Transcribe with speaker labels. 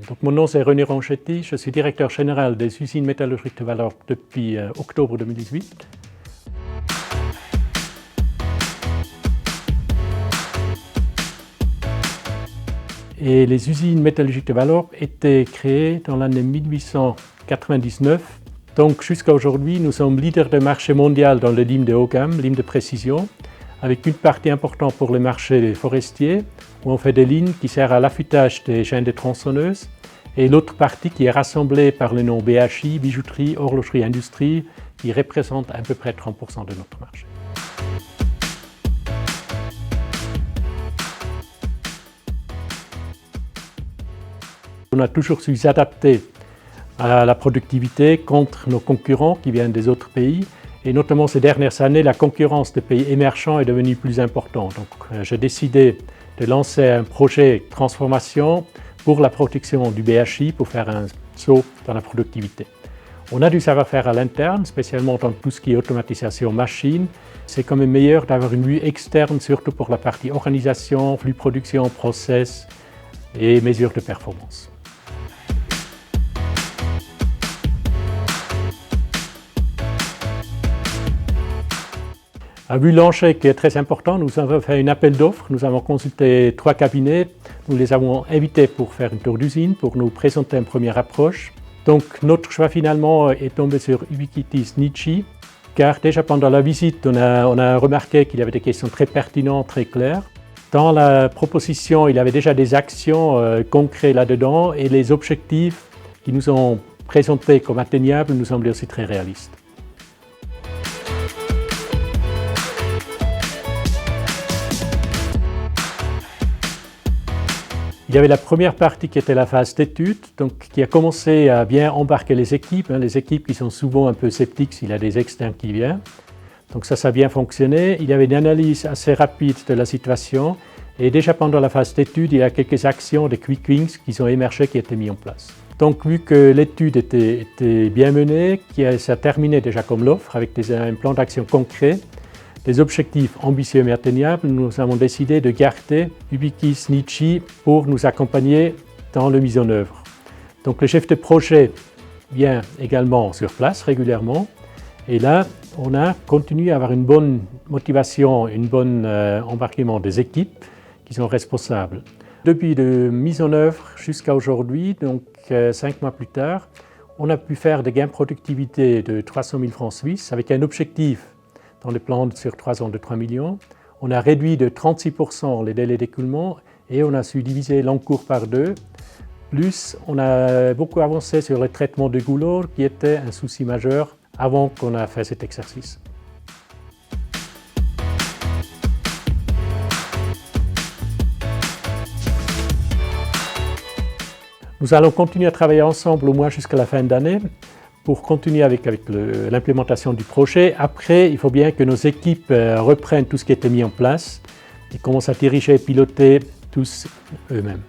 Speaker 1: Donc, mon nom c'est René Ronchetti, je suis directeur général des usines métallurgiques de Vallorbe depuis octobre 2018. Et les usines métallurgiques de Vallorbe étaient créées dans l'année 1899. Donc jusqu'à aujourd'hui, nous sommes leaders de marché mondial dans le lime de haut gamme, lime de précision, avec une partie importante pour le marché forestier, où on fait des lignes qui servent à l'affûtage des chaînes de tronçonneuses, et l'autre partie qui est rassemblée par le nom BHI, bijouterie, horlogerie, industrie, qui représente à peu près 30% de notre marché. On a toujours su s'adapter à la productivité contre nos concurrents qui viennent des autres pays. Et notamment ces dernières années, la concurrence des pays émergents est devenue plus importante. Donc j'ai décidé de lancer un projet de transformation pour la protection du BHI, pour faire un saut dans la productivité. On a du savoir-faire à l'interne, spécialement dans tout ce qui est automatisation machine. C'est quand même meilleur d'avoir une vue externe, surtout pour la partie organisation, flux production, process et mesures de performance. Vu l'enjeu qui est très important, nous avons fait un appel d'offres, nous avons consulté 3 cabinets, nous les avons invités pour faire une tour d'usine, pour nous présenter une première approche. Donc notre choix finalement est tombé sur Ubiquitys Nichi, car déjà pendant la visite, on a remarqué qu'il y avait des questions très pertinentes, très claires. Dans la proposition, il y avait déjà des actions concrètes là-dedans et les objectifs qui nous ont présentés comme atteignables nous semblaient aussi très réalistes. Il y avait la première partie qui était la phase d'étude, donc qui a commencé à bien embarquer les équipes qui sont souvent un peu sceptiques s'il y a des externes qui viennent. Donc ça a bien fonctionné. Il y avait une analyse assez rapide de la situation et déjà pendant la phase d'étude, il y a quelques actions, des quick wins qui ont émergé, qui étaient mis en place. Donc vu que l'étude était bien menée, ça a terminé déjà comme l'offre avec un plan d'action concret, des objectifs ambitieux mais atteignables, nous avons décidé de garder Ubiquitys Nichi pour nous accompagner dans la mise en œuvre. Donc le chef de projet vient également sur place régulièrement et là on a continué à avoir une bonne motivation, un bon embarquement des équipes qui sont responsables. Depuis la mise en œuvre jusqu'à aujourd'hui, donc 5 mois plus tard, on a pu faire des gains de productivité de 300 000 francs suisses avec un objectif dans le plan sur 3 ans de 3 millions. On a réduit de 36% les délais d'écoulement et on a su diviser l'encours par 2. Plus, on a beaucoup avancé sur le traitement de goulot qui était un souci majeur avant qu'on a fait cet exercice. Nous allons continuer à travailler ensemble au moins jusqu'à la fin d'année pour continuer avec l'implémentation du projet. Après, il faut bien que nos équipes reprennent tout ce qui a été mis en place et commencent à diriger et piloter tous eux-mêmes.